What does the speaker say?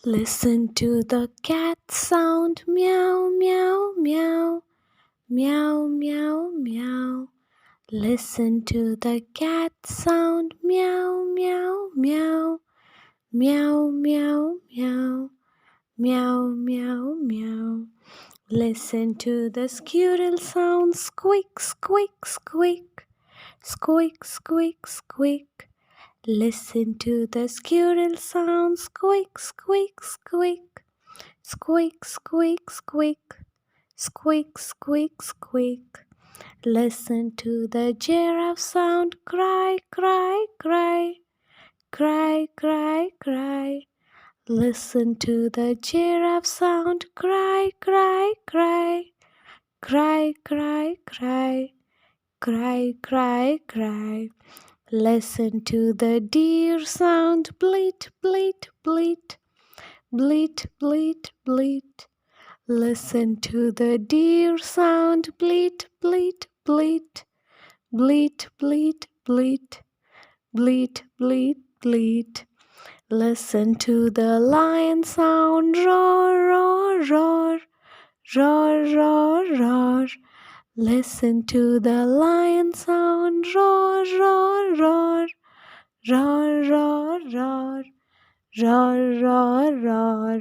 Listen to the cat sound, meow, meow, meow, meow, meow, meow. Listen to the cat sound, meow, meow, meow, meow, meow, meow, meow, meow, meow. Listen to the squirrel sound, squeak, squeak, squeak, squeak, squeak, squeak. Listen to the squirrel sound, squeak, squeak, squeak, squeak, squeak, squeak, squeak, squeak, squeak. Listen to the giraffe sound, cry, cry, cry, cry, cry, cry. Listen to the giraffe sound, cry, cry, cry, cry, cry, cry, cry, cry, cry. Listen to the deer sound, bleat, bleat, bleat, bleat, bleat, bleat. Listen to the deer sound, bleat, bleat, bleat, bleat, bleat, bleat, bleat, bleat, bleat. Listen to the lion sound, roar, roar, roar, roar, roar, roar. Listen to the lion sound, roar, roar, roar, roar, roar, roar, roar, roar, roar.